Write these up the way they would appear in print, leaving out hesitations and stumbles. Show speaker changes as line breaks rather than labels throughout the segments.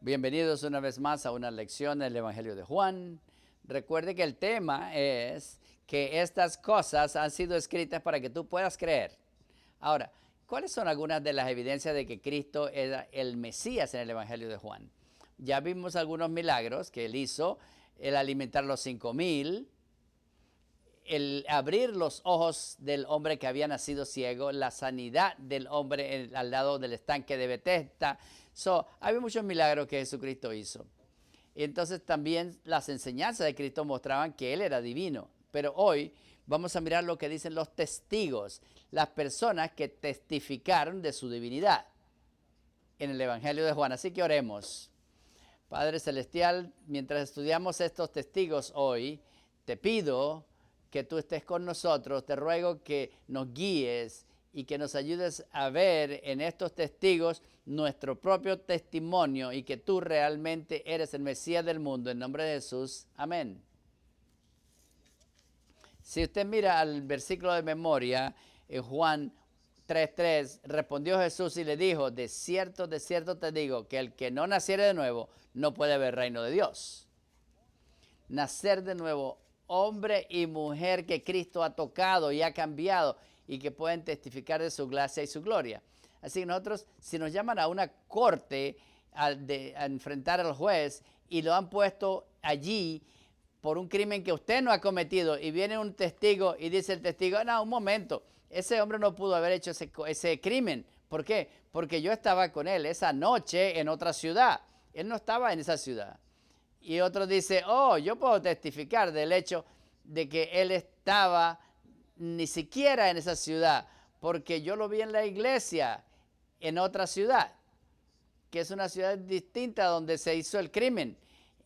Bienvenidos una vez más a una lección del Evangelio de Juan. Recuerde que el tema es que estas cosas han sido escritas para que tú puedas creer. Ahora, ¿cuáles son algunas de las evidencias de que Cristo era el Mesías en el Evangelio de Juan? Ya vimos algunos milagros que él hizo, el alimentar los 5,000, el abrir los ojos del hombre que había nacido ciego, la sanidad del hombre al lado del estanque de Betesda. Había muchos milagros que Jesucristo hizo. Y entonces también las enseñanzas de Cristo mostraban que Él era divino. Pero hoy vamos a mirar lo que dicen los testigos, las personas que testificaron de su divinidad en el Evangelio de Juan. Así que oremos. Padre Celestial, mientras estudiamos estos testigos hoy, te pido que tú estés con nosotros, te ruego que nos guíes y que nos ayudes a ver en estos testigos nuestro propio testimonio y que tú realmente eres el Mesías del mundo. En nombre de Jesús, amén. Si usted mira al versículo de memoria, en Juan 3:3, respondió Jesús y le dijo, de cierto te digo, que el que no naciere de nuevo no puede ver el reino de Dios. Nacer de nuevo, hombre y mujer que Cristo ha tocado y ha cambiado y que pueden testificar de su gracia y su gloria. Así que nosotros, si nos llaman a una corte a enfrentar al juez y lo han puesto allí por un crimen que usted no ha cometido y viene un testigo y dice el testigo, no, un momento, ese hombre no pudo haber hecho ese crimen. ¿Por qué? Porque yo estaba con él esa noche en otra ciudad. Él no estaba en esa ciudad. Y otro dice, oh, yo puedo testificar del hecho de que él estaba ni siquiera en esa ciudad, porque yo lo vi en la iglesia en otra ciudad, que es una ciudad distinta donde se hizo el crimen.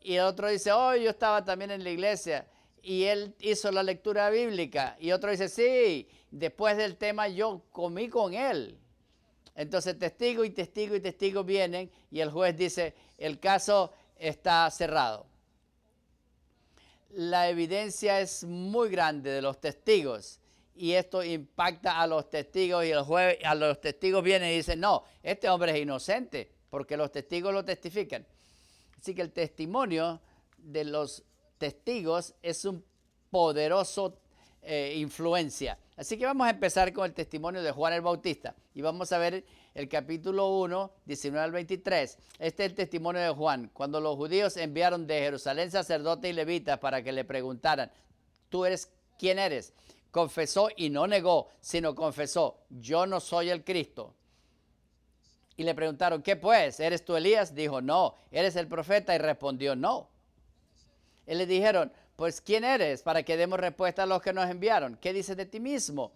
Y el otro dice, oh, yo estaba también en la iglesia y él hizo la lectura bíblica. Y otro dice, sí, después del tema yo comí con él. Entonces testigo y testigo vienen y el juez dice, el caso está cerrado. La evidencia es muy grande de los testigos y esto impacta a los testigos y el juez, a los testigos vienen y dicen, no, este hombre es inocente porque los testigos lo testifican. Así que el testimonio de los testigos es un poderoso influencia. Así que vamos a empezar con el testimonio de Juan el Bautista y vamos a ver el capítulo 1, 19 al 23. Este es el testimonio de Juan. Cuando los judíos enviaron de Jerusalén sacerdotes y levitas para que le preguntaran, ¿tú eres quién eres? Confesó y no negó, sino confesó, yo no soy el Cristo. Y le preguntaron, ¿qué pues? ¿Eres tú Elías? Dijo, no. ¿Eres el profeta? Y respondió, no. Y le dijeron, pues ¿quién eres? Para que demos respuesta a los que nos enviaron. ¿Qué dices de ti mismo?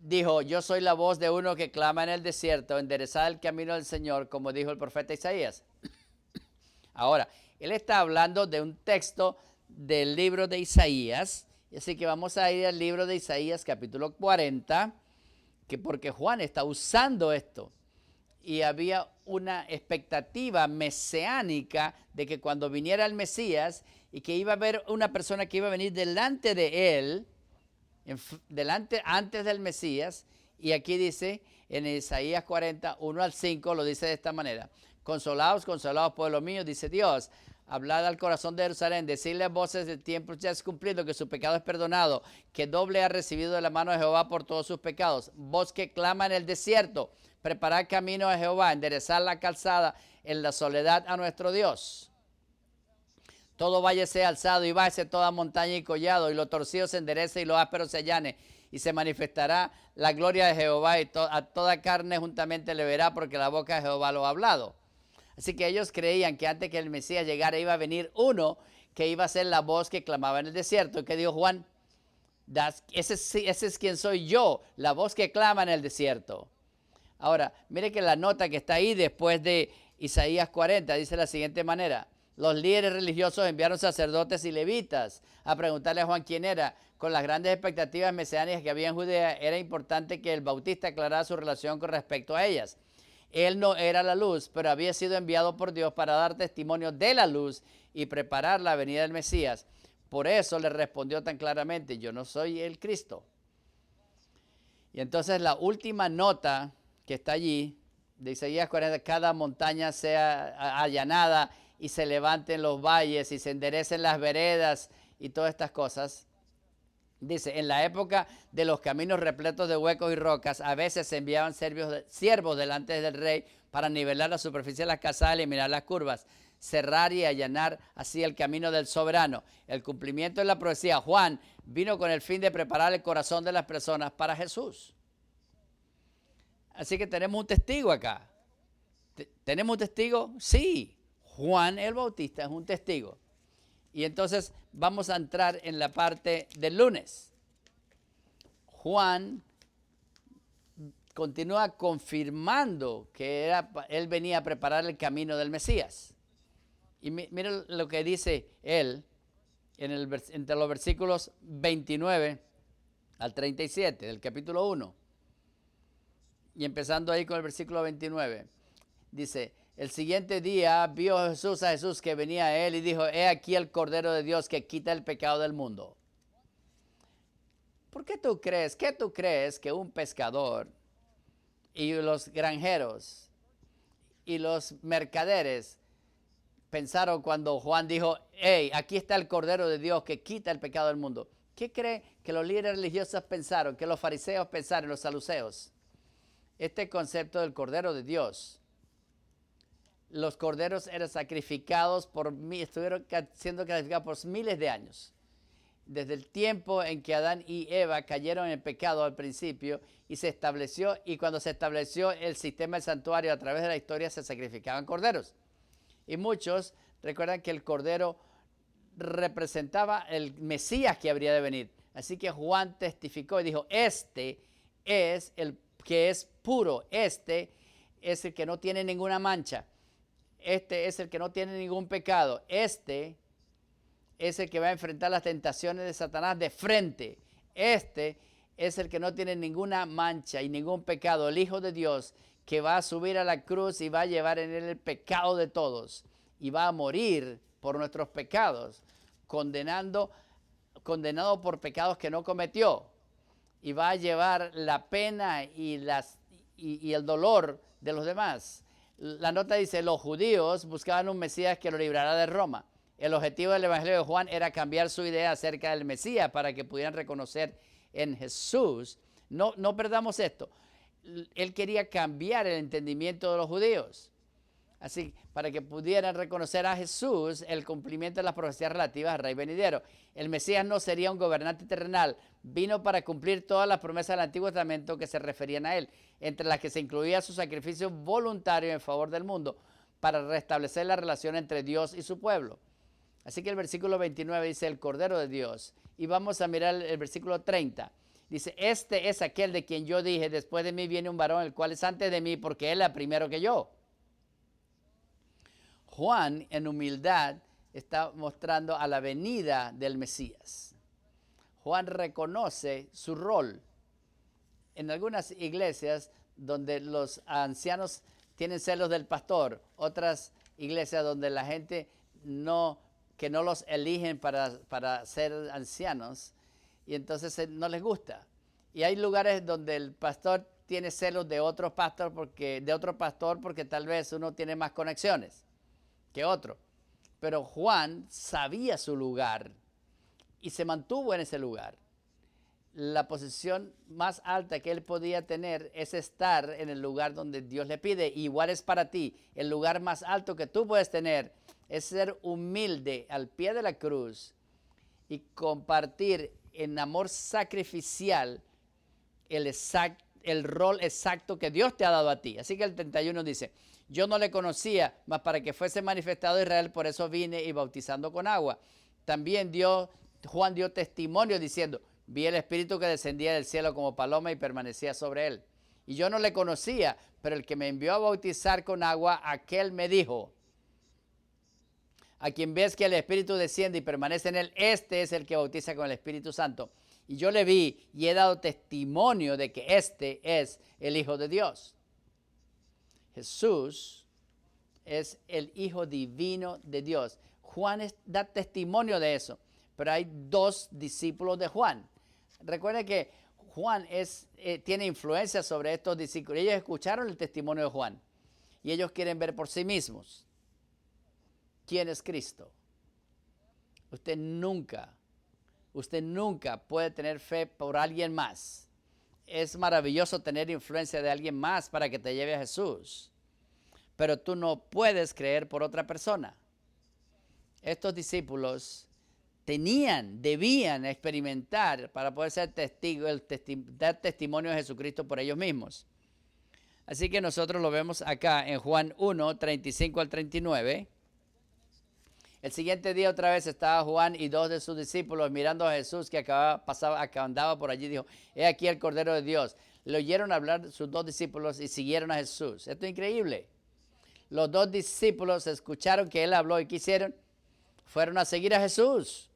Dijo, yo soy la voz de uno que clama en el desierto, enderezad el camino del Señor, como dijo el profeta Isaías. Ahora, él está hablando de un texto del libro de Isaías, así que vamos a ir al libro de Isaías capítulo 40, que porque Juan está usando esto. Y había una expectativa mesiánica de que cuando viniera el Mesías y que iba a haber una persona que iba a venir delante de él, antes del Mesías, y aquí dice en Isaías 40, 1 al 5, lo dice de esta manera, consolaos, pueblo mío, dice Dios, hablad al corazón de Jerusalén, decirle a voces del tiempo ya es cumplido, que su pecado es perdonado, que doble ha recibido de la mano de Jehová por todos sus pecados, voz que clama en el desierto, preparad camino a Jehová, enderezar la calzada en la soledad a nuestro Dios. Todo valle sea alzado y bájese toda montaña y collado, y lo torcido se enderece y lo áspero se allane, y se manifestará la gloria de Jehová, y a toda carne juntamente le verá, porque la boca de Jehová lo ha hablado. Así que ellos creían que antes que el Mesías llegara iba a venir uno que iba a ser la voz que clamaba en el desierto. ¿Qué dijo Juan? Ese es quien soy yo, la voz que clama en el desierto. Ahora, mire que la nota que está ahí después de Isaías 40 dice de la siguiente manera. Los líderes religiosos enviaron sacerdotes y levitas a preguntarle a Juan quién era. Con las grandes expectativas mesiánicas que había en Judea, era importante que el Bautista aclarara su relación con respecto a ellas. Él no era la luz, pero había sido enviado por Dios para dar testimonio de la luz y preparar la venida del Mesías. Por eso le respondió tan claramente, yo no soy el Cristo. Y entonces la última nota que está allí de Isaías 40, cada montaña sea allanada y se levanten los valles y se enderecen las veredas y todas estas cosas. Dice, en la época de los caminos repletos de huecos y rocas, a veces se enviaban siervos delante del rey para nivelar la superficie de las casas, eliminar las curvas, cerrar y allanar así el camino del soberano. El cumplimiento de la profecía, Juan vino con el fin de preparar el corazón de las personas para Jesús. Así que tenemos un testigo acá. ¿Tenemos un testigo? Sí, Juan el Bautista es un testigo. Y entonces vamos a entrar en la parte del lunes. Juan continúa confirmando que él venía a preparar el camino del Mesías. Y miren lo que dice él entre los versículos 29 al 37 del capítulo 1. Y empezando ahí con el versículo 29. Dice, el siguiente día vio a Jesús que venía a él y dijo, he aquí el Cordero de Dios que quita el pecado del mundo. ¿Por qué tú crees? ¿Qué tú crees que un pescador y los granjeros y los mercaderes pensaron cuando Juan dijo, hey, aquí está el Cordero de Dios que quita el pecado del mundo? ¿Qué cree que los líderes religiosos pensaron, que los fariseos pensaron, los saduceos? Este concepto del Cordero de Dios. Los corderos eran sacrificados estuvieron siendo sacrificados por miles de años. Desde el tiempo en que Adán y Eva cayeron en el pecado al principio y se estableció, y cuando se estableció el sistema del santuario a través de la historia se sacrificaban corderos. Y muchos recuerdan que el cordero representaba el Mesías que habría de venir. Así que Juan testificó y dijo, este es el que es puro, este es el que no tiene ninguna mancha. Este es el que no tiene ningún pecado. Este es el que va a enfrentar las tentaciones de Satanás de frente. Este es el que no tiene ninguna mancha y ningún pecado. El Hijo de Dios que va a subir a la cruz y va a llevar en él el pecado de todos. Y va a morir por nuestros pecados, condenado por pecados que no cometió. Y va a llevar la pena y el dolor de los demás. La nota dice, los judíos buscaban un Mesías que lo librara de Roma. El objetivo del Evangelio de Juan era cambiar su idea acerca del Mesías para que pudieran reconocer en Jesús. No perdamos esto. Él quería cambiar el entendimiento de los judíos. Así, para que pudieran reconocer a Jesús el cumplimiento de las profecías relativas al Rey venidero. El Mesías no sería un gobernante terrenal. Vino para cumplir todas las promesas del Antiguo Testamento que se referían a él, entre las que se incluía su sacrificio voluntario en favor del mundo, para restablecer la relación entre Dios y su pueblo. Así que el versículo 29 dice, el Cordero de Dios. Y vamos a mirar el versículo 30. Dice, este es aquel de quien yo dije, después de mí viene un varón, el cual es antes de mí, porque él es primero que yo. Juan, en humildad, está mostrando a la venida del Mesías. Juan reconoce su rol. En algunas iglesias donde los ancianos tienen celos del pastor, otras iglesias donde la gente que no los eligen para ser ancianos, y entonces no les gusta. Y hay lugares donde el pastor tiene celos de otro pastor porque tal vez uno tiene más conexiones que otro. Pero Juan sabía su lugar y se mantuvo en ese lugar. La posición más alta que él podía tener es estar en el lugar donde Dios le pide. Igual es para ti. El lugar más alto que tú puedes tener es ser humilde al pie de la cruz y compartir en amor sacrificial el rol exacto que Dios te ha dado a ti. Así que el 31 dice, yo no le conocía, mas para que fuese manifestado a Israel, por eso vine y bautizando con agua. También Juan dio testimonio diciendo, vi el Espíritu que descendía del cielo como paloma y permanecía sobre él. Y yo no le conocía, pero el que me envió a bautizar con agua, aquel me dijo, a quien ves que el Espíritu desciende y permanece en él, este es el que bautiza con el Espíritu Santo. Y yo le vi y he dado testimonio de que este es el Hijo de Dios. Jesús es el Hijo divino de Dios. Juan da testimonio de eso, pero hay dos discípulos de Juan. Recuerden que Juan tiene influencia sobre estos discípulos. Ellos escucharon el testimonio de Juan. y ellos quieren ver por sí mismos quién es Cristo. Usted nunca puede tener fe por alguien más. Es maravilloso tener influencia de alguien más para que te lleve a Jesús, pero tú no puedes creer por otra persona. Estos discípulos debían experimentar para poder ser testigos, dar testimonio de Jesucristo por ellos mismos. Así que nosotros lo vemos acá en Juan 1, 35 al 39. El siguiente día otra vez estaba Juan y dos de sus discípulos mirando a Jesús que andaba por allí. Dijo, he aquí el Cordero de Dios. Le oyeron hablar sus dos discípulos y siguieron a Jesús. Esto es increíble. Los dos discípulos escucharon que él habló y ¿qué hicieron? Fueron a seguir a Jesús.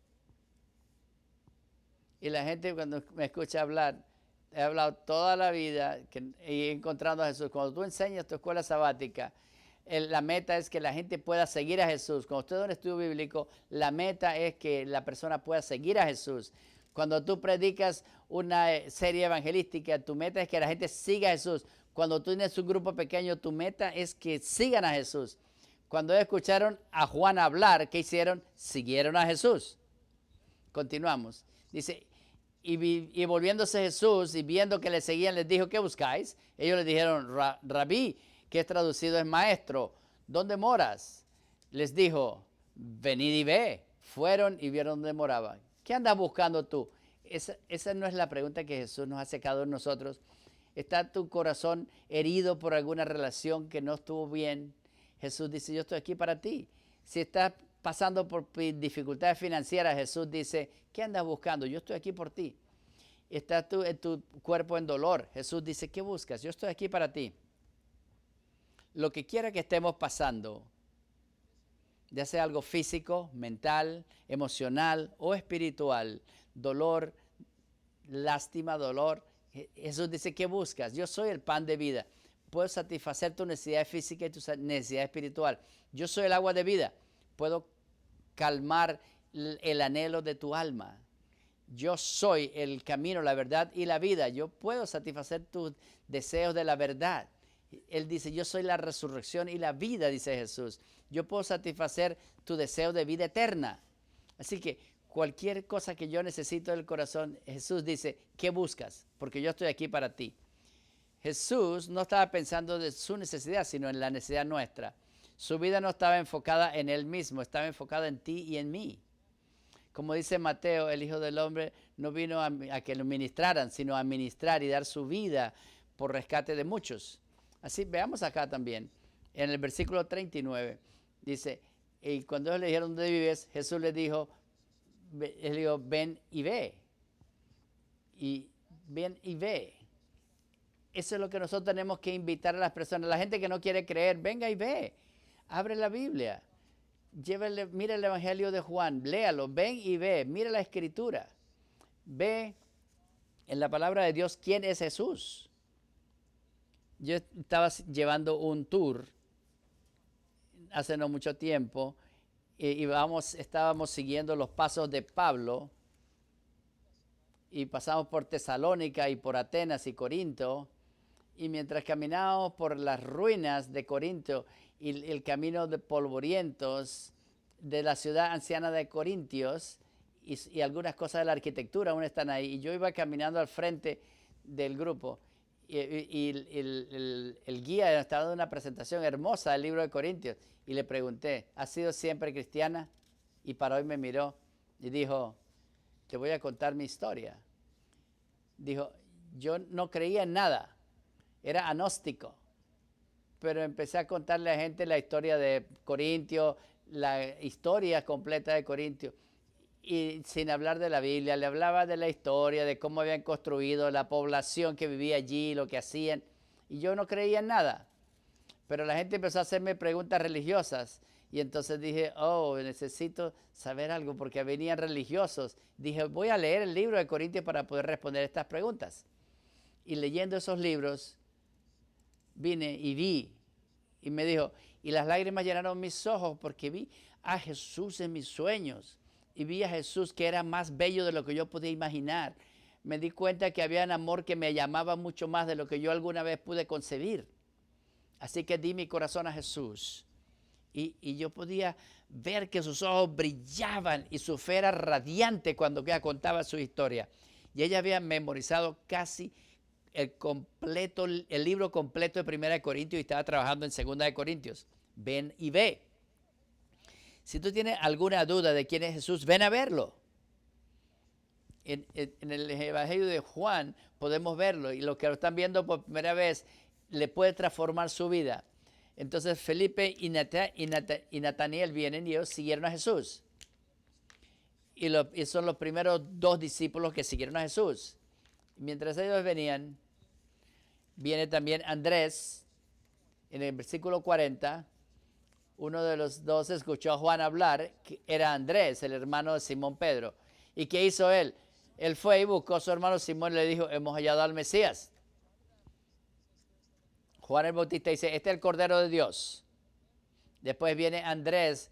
Y la gente cuando me escucha hablar, he hablado toda la vida y encontrando a Jesús. Cuando tú enseñas tu escuela sabática, la meta es que la gente pueda seguir a Jesús. Cuando usted da un estudio bíblico, la meta es que la persona pueda seguir a Jesús. Cuando tú predicas una serie evangelística, tu meta es que la gente siga a Jesús. Cuando tú tienes un grupo pequeño, tu meta es que sigan a Jesús. Cuando ellos escucharon a Juan hablar, ¿qué hicieron? Siguieron a Jesús. Continuamos. Dice, y volviéndose Jesús y viendo que le seguían, les dijo, ¿qué buscáis? Ellos le dijeron, Rabí, que es traducido es maestro, ¿dónde moras? Les dijo, venid y ve. Fueron y vieron dónde moraban. ¿Qué andas buscando tú? Esa no es la pregunta que Jesús nos hace a cada uno de nosotros. ¿Está tu corazón herido por alguna relación que no estuvo bien? Jesús dice, yo estoy aquí para ti. Si estás pasando por dificultades financieras, Jesús dice, ¿qué andas buscando? Yo estoy aquí por ti. ¿Estás tú en tu cuerpo en dolor? Jesús dice, ¿qué buscas? Yo estoy aquí para ti. Lo que quiera que estemos pasando, ya sea algo físico, mental, emocional o espiritual, dolor, lástima, dolor, Jesús dice, ¿qué buscas? Yo soy el pan de vida. Puedo satisfacer tu necesidad física y tu necesidad espiritual. Yo soy el agua de vida. Puedo calmar el anhelo de tu alma. Yo soy el camino, la verdad y la vida. Yo puedo satisfacer tus deseos de la verdad. Él dice, yo soy la resurrección y la vida, dice Jesús. Yo puedo satisfacer tu deseo de vida eterna. Así que cualquier cosa que yo necesito del corazón, Jesús dice, ¿qué buscas? Porque yo estoy aquí para ti. Jesús no estaba pensando de su necesidad, sino en la necesidad nuestra. Su vida no estaba enfocada en él mismo, estaba enfocada en ti y en mí. Como dice Mateo, el Hijo del Hombre no vino a que lo ministraran, sino a ministrar y dar su vida por rescate de muchos. Así veamos acá también, en el versículo 39, dice, y cuando ellos le dijeron, ¿dónde vives? Jesús les dijo, ven y ve. Y ven y ve. Eso es lo que nosotros tenemos que invitar a las personas. La gente que no quiere creer, venga y ve. Abre la Biblia. Mira el Evangelio de Juan, léalo, ven y ve, mira la Escritura. Ve en la palabra de Dios quién es Jesús. Yo estaba llevando un tour hace no mucho tiempo y estábamos siguiendo los pasos de Pablo y pasamos por Tesalónica y por Atenas y Corinto, y mientras caminábamos por las ruinas de Corinto y el camino de polvorientos de la ciudad anciana de Corintios y algunas cosas de la arquitectura aún están ahí, y yo iba caminando al frente del grupo y el guía estaba dando una presentación hermosa del libro de Corintios y le pregunté, ¿has sido siempre cristiana? Y para hoy me miró y dijo, te voy a contar mi historia. Dijo, yo no creía en nada, era agnóstico, pero empecé a contarle a la gente la historia de Corintio, la historia completa de Corintio, y sin hablar de la Biblia, le hablaba de la historia, de cómo habían construido, la población que vivía allí, lo que hacían, y yo no creía en nada, pero la gente empezó a hacerme preguntas religiosas, y entonces dije, oh, necesito saber algo, porque venían religiosos. Dije, voy a leer el libro de Corintios para poder responder estas preguntas, y leyendo esos libros, vine y vi, y me dijo, y las lágrimas llenaron mis ojos porque vi a Jesús en mis sueños, y vi a Jesús que era más bello de lo que yo podía imaginar. Me di cuenta que había un amor que me llamaba mucho más de lo que yo alguna vez pude concebir. Así que di mi corazón a Jesús. Y yo podía ver que sus ojos brillaban y su fe era radiante cuando ella contaba su historia. Y ella había memorizado casi el libro completo de 1 de Corintios y estaba trabajando en 2 de Corintios. Ven y ve. Si tú tienes alguna duda de quién es Jesús, ven a verlo. En el Evangelio de Juan podemos verlo, y los que lo están viendo por primera vez le puede transformar su vida. Entonces Felipe y Natanael vienen y ellos siguieron a Jesús. Y son los primeros 2 discípulos que siguieron a Jesús. Mientras ellos venían, viene también Andrés. En el versículo 40, uno de los 2 escuchó a Juan hablar, que era Andrés, el hermano de Simón Pedro. ¿Y qué hizo él? Él fue y buscó a su hermano Simón y le dijo, hemos hallado al Mesías. Juan el Bautista dice, este es el Cordero de Dios. Después viene Andrés,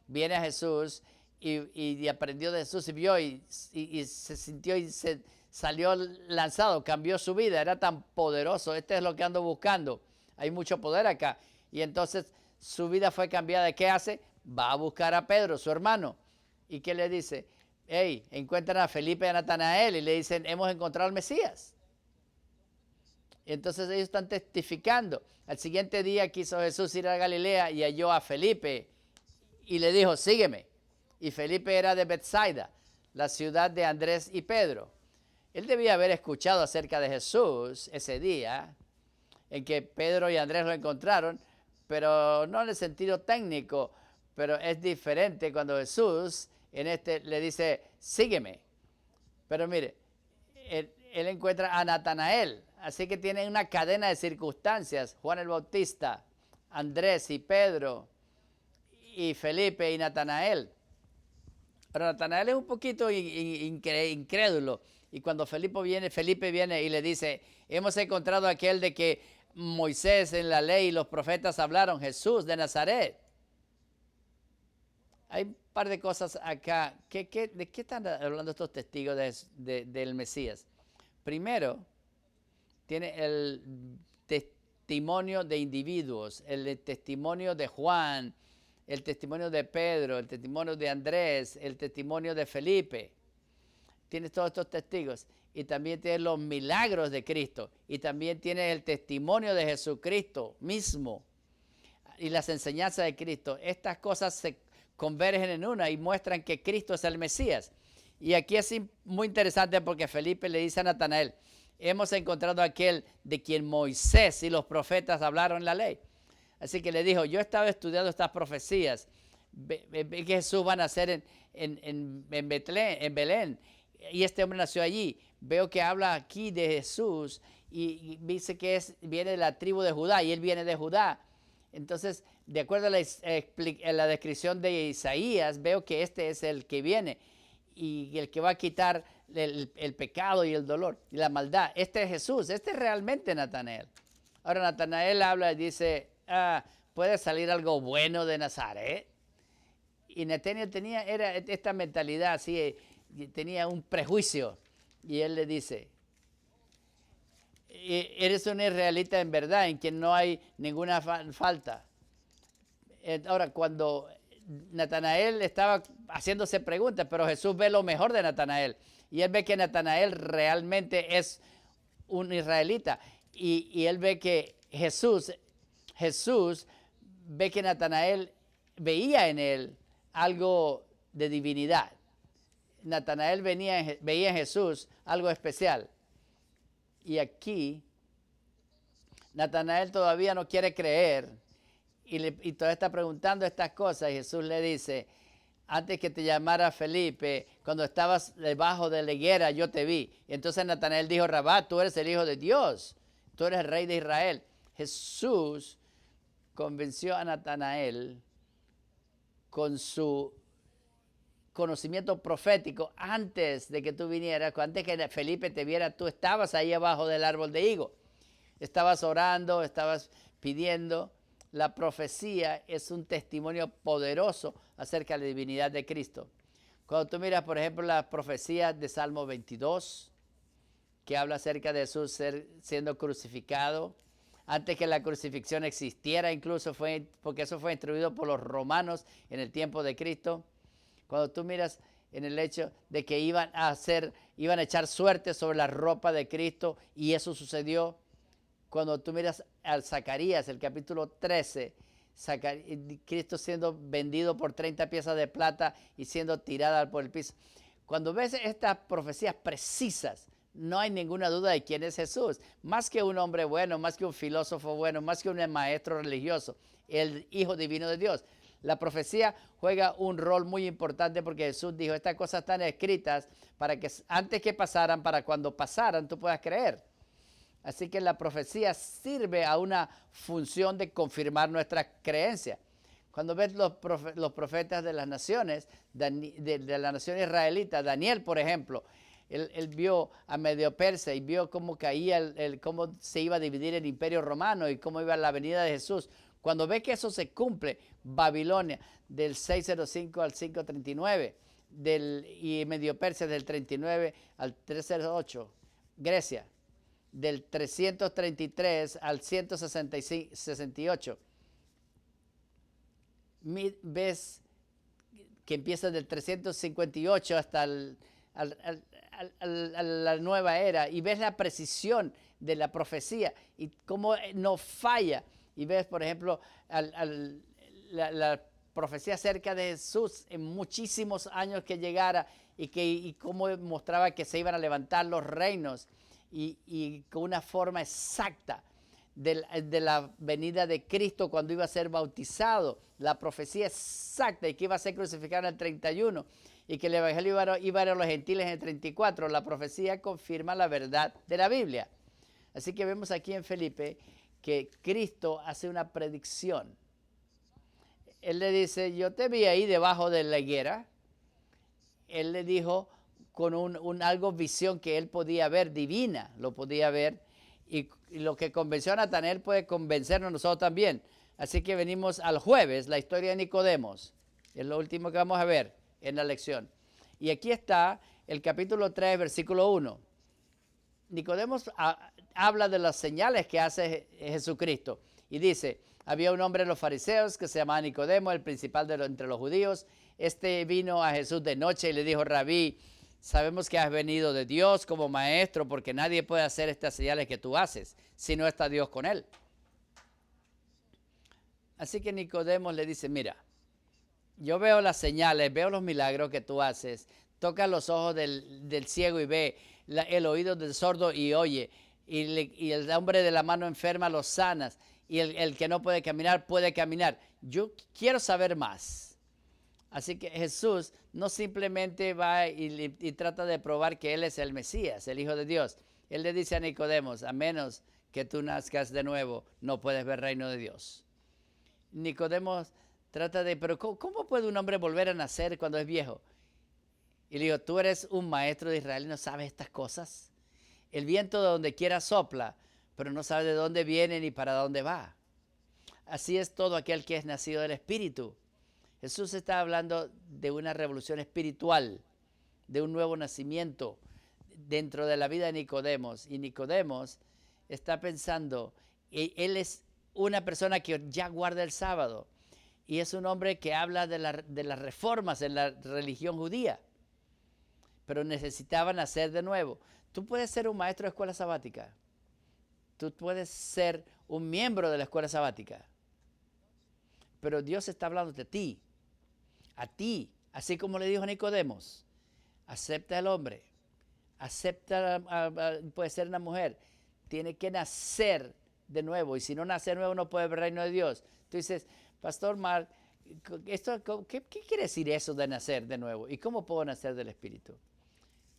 viene a Jesús y aprendió de Jesús y vio y se sintió y se salió lanzado, cambió su vida, era tan poderoso. Este es lo que ando buscando. Hay mucho poder acá. Y entonces su vida fue cambiada. ¿Qué hace? Va a buscar a Pedro, su hermano. ¿Y qué le dice? Hey, encuentran a Felipe y a Natanael y le dicen, hemos encontrado al Mesías. Y entonces ellos están testificando. Al siguiente día quiso Jesús ir a Galilea y halló a Felipe y le dijo, sígueme. Y Felipe era de Bethsaida, la ciudad de Andrés y Pedro. Él debía haber escuchado acerca de Jesús ese día en que Pedro y Andrés lo encontraron, pero no en el sentido técnico, pero es diferente cuando Jesús le dice, sígueme. Pero mire, él encuentra a Natanael, así que tiene una cadena de circunstancias, Juan el Bautista, Andrés y Pedro, y Felipe y Natanael. Pero Natanael es un poquito incrédulo, y cuando Felipe viene y le dice, hemos encontrado aquel de que Moisés en la ley y los profetas hablaron, Jesús de Nazaret. Hay un par de cosas acá. ¿De qué están hablando estos testigos del Mesías? Primero, tiene el testimonio de individuos, el testimonio de Juan, el testimonio de Pedro, el testimonio de Andrés, el testimonio de Felipe. Tienes todos estos testigos. Y también tienes los milagros de Cristo. Y también tienes el testimonio de Jesucristo mismo. Y las enseñanzas de Cristo. Estas cosas se convergen en una y muestran que Cristo es el Mesías. Y aquí es muy interesante porque Felipe le dice a Natanael, hemos encontrado a aquel de quien Moisés y los profetas hablaron en la ley. Así que le dijo, yo estaba estudiando estas profecías, ve que Jesús va a nacer en Belén, y este hombre nació allí. Veo que habla aquí de Jesús y dice que viene de la tribu de Judá, y él viene de Judá. Entonces, de acuerdo a la descripción de Isaías, veo que este es el que viene y el que va a quitar el pecado y el dolor y la maldad. Este es Jesús, este es realmente Natanael. Ahora Natanael habla y dice, ¿puede salir algo bueno de Nazaret? Y Natanael era esta mentalidad así, tenía un prejuicio. Y él le dice, eres un israelita en verdad, en quien no hay ninguna falta. Ahora, cuando Natanael estaba haciéndose preguntas, pero Jesús ve lo mejor de Natanael. Y él ve que Natanael realmente es un israelita. Y él ve que Jesús ve que Natanael veía en él algo de divinidad. Natanael veía en Jesús algo especial. Y aquí Natanael todavía no quiere creer y todavía está preguntando estas cosas. Y Jesús le dice, antes que te llamara Felipe, cuando estabas debajo de la higuera, yo te vi. Y entonces Natanael dijo, Rabá, tú eres el Hijo de Dios, tú eres el Rey de Israel. Jesús convenció a Natanael con su conocimiento profético antes de que tú vinieras, antes que Felipe te viera, tú estabas ahí abajo del árbol de higo. Estabas orando, estabas pidiendo. La profecía es un testimonio poderoso acerca de la divinidad de Cristo. Cuando tú miras, por ejemplo, la profecía de Salmo 22, que habla acerca de Jesús siendo crucificado, antes que la crucifixión existiera, incluso porque eso fue instruido por los romanos en el tiempo de Cristo. Cuando tú miras en el hecho de que iban a echar suerte sobre la ropa de Cristo, y eso sucedió. Cuando tú miras al Zacarías, el capítulo 13, Cristo siendo vendido por 30 piezas de plata y siendo tirada por el piso. Cuando ves estas profecías precisas, no hay ninguna duda de quién es Jesús. Más que un hombre bueno, más que un filósofo bueno, más que un maestro religioso, el Hijo Divino de Dios. La profecía juega un rol muy importante porque Jesús dijo, estas cosas están escritas para que antes que pasaran, para cuando pasaran, tú puedas creer. Así que la profecía sirve a una función de confirmar nuestra creencia. Cuando ves los profetas de las naciones, de la nación israelita, Daniel, por ejemplo, él vio a Medio Persa y vio cómo caía, cómo se iba a dividir el imperio romano y cómo iba la venida de Jesús. Cuando ve que eso se cumple, Babilonia, del 605 al 539, y Medio Persa del 39 al 308, Grecia, del 333 al 168. Ves que empieza del 358 hasta la nueva era, y ves la precisión de la profecía y cómo no falla. Y ves, por ejemplo, la profecía acerca de Jesús en muchísimos años que llegara y cómo mostraba que se iban a levantar los reinos y con una forma exacta de la venida de Cristo cuando iba a ser bautizado, la profecía exacta, y que iba a ser crucificado en el 31 y que el evangelio iba a ir a los gentiles en el 34. La profecía confirma la verdad de la Biblia. Así que vemos aquí en Felipe que Cristo hace una predicción. Él le dice, yo te vi ahí debajo de la higuera. Él le dijo con algo visión que él podía ver, divina, lo podía ver. Y lo que convenció a Natanael puede convencernos a nosotros también. Así que venimos al jueves, la historia de Nicodemos. Es lo último que vamos a ver en la lección. Y aquí está el capítulo 3, versículo 1. Nicodemos habla de las señales que hace Jesucristo. Y dice, había un hombre de los fariseos que se llamaba Nicodemo, el principal entre los judíos. Este vino a Jesús de noche y le dijo, Rabí, sabemos que has venido de Dios como maestro, porque nadie puede hacer estas señales que tú haces si no está Dios con él. Así que Nicodemo le dice, mira, yo veo las señales, veo los milagros que tú haces, toca los ojos del ciego y ve, el oído del sordo y oye, y el hombre de la mano enferma lo sanas, y el que no puede caminar, puede caminar. Yo quiero saber más. Así que Jesús no simplemente va y trata de probar que Él es el Mesías, el Hijo de Dios. Él le dice a Nicodemos, a menos que tú nazcas de nuevo, no puedes ver el reino de Dios. Nicodemos trata de, pero ¿cómo puede un hombre volver a nacer cuando es viejo? Y le digo, tú eres un maestro de Israel y no sabes estas cosas. El viento de donde quiera sopla, pero no sabe de dónde viene ni para dónde va. Así es todo aquel que es nacido del Espíritu. Jesús está hablando de una revolución espiritual, de un nuevo nacimiento dentro de la vida de Nicodemos. Y Nicodemos está pensando, él es una persona que ya guarda el sábado y es un hombre que habla de las reformas en la religión judía, pero necesitaba nacer de nuevo. Tú puedes ser un maestro de escuela sabática, tú puedes ser un miembro de la escuela sabática, pero Dios está hablando de ti. A ti, así como le dijo a Nicodemos, acepta al hombre, acepta, puede ser una mujer, tiene que nacer de nuevo, y si no nace de nuevo no puede ver el reino de Dios. Tú dices, Pastor Mark, ¿qué quiere decir eso de nacer de nuevo? ¿Y cómo puedo nacer del Espíritu?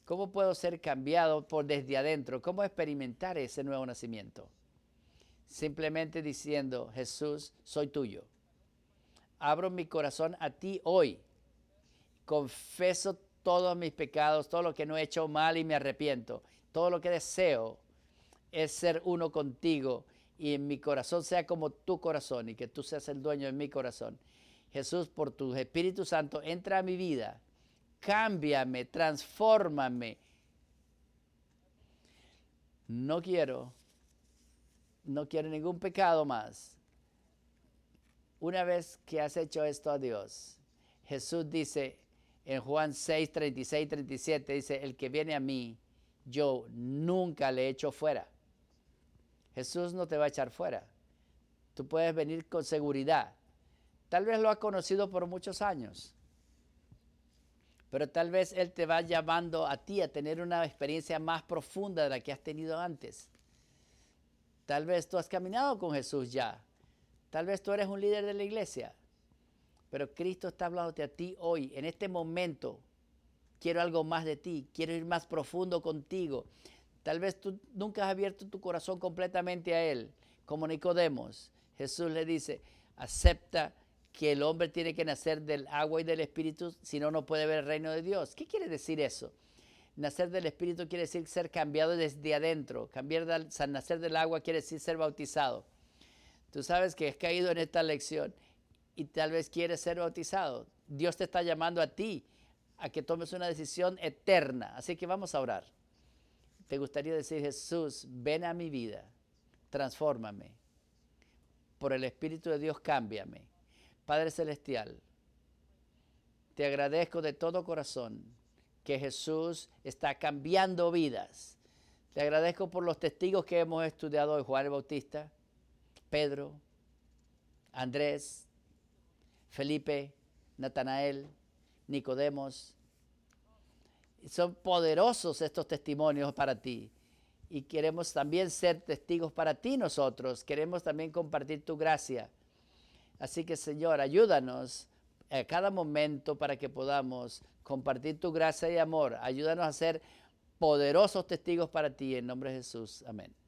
¿Cómo puedo ser cambiado desde adentro? ¿Cómo experimentar ese nuevo nacimiento? Simplemente diciendo, Jesús, soy tuyo. Abro mi corazón a ti hoy. Confeso todos mis pecados, todo lo que no he hecho mal y me arrepiento. Todo lo que deseo es ser uno contigo y en mi corazón sea como tu corazón y que tú seas el dueño de mi corazón. Jesús, por tu Espíritu Santo, entra a mi vida. Cámbiame, transfórmame. No quiero No quiero ningún pecado más. Una vez que has hecho esto a Dios, Jesús dice en Juan 6, 36, 37, dice, el que viene a mí, yo nunca le echo fuera. Jesús no te va a echar fuera. Tú puedes venir con seguridad. Tal vez lo has conocido por muchos años, pero tal vez Él te va llamando a ti a tener una experiencia más profunda de la que has tenido antes. Tal vez tú has caminado con Jesús ya. Tal vez tú eres un líder de la iglesia. Pero Cristo está hablándote a ti hoy, en este momento. Quiero algo más de ti. Quiero ir más profundo contigo. Tal vez tú nunca has abierto tu corazón completamente a Él. Como Nicodemos, Jesús le dice, acepta que el hombre tiene que nacer del agua y del Espíritu, si no, no puede ver el reino de Dios. ¿Qué quiere decir eso? Nacer del Espíritu quiere decir ser cambiado desde adentro. Nacer del agua quiere decir ser bautizado. Tú sabes que has caído en esta lección y tal vez quieres ser bautizado. Dios te está llamando a ti a que tomes una decisión eterna. Así que vamos a orar. Te gustaría decir, Jesús, ven a mi vida, transfórmame. Por el Espíritu de Dios, cámbiame. Padre Celestial, te agradezco de todo corazón que Jesús está cambiando vidas. Te agradezco por los testigos que hemos estudiado hoy, Juan el Bautista, Pedro, Andrés, Felipe, Natanael, Nicodemos. Son poderosos estos testimonios para ti. Y queremos también ser testigos para ti nosotros. Queremos también compartir tu gracia. Así que, Señor, ayúdanos a cada momento para que podamos compartir tu gracia y amor. Ayúdanos a ser poderosos testigos para ti. En nombre de Jesús. Amén.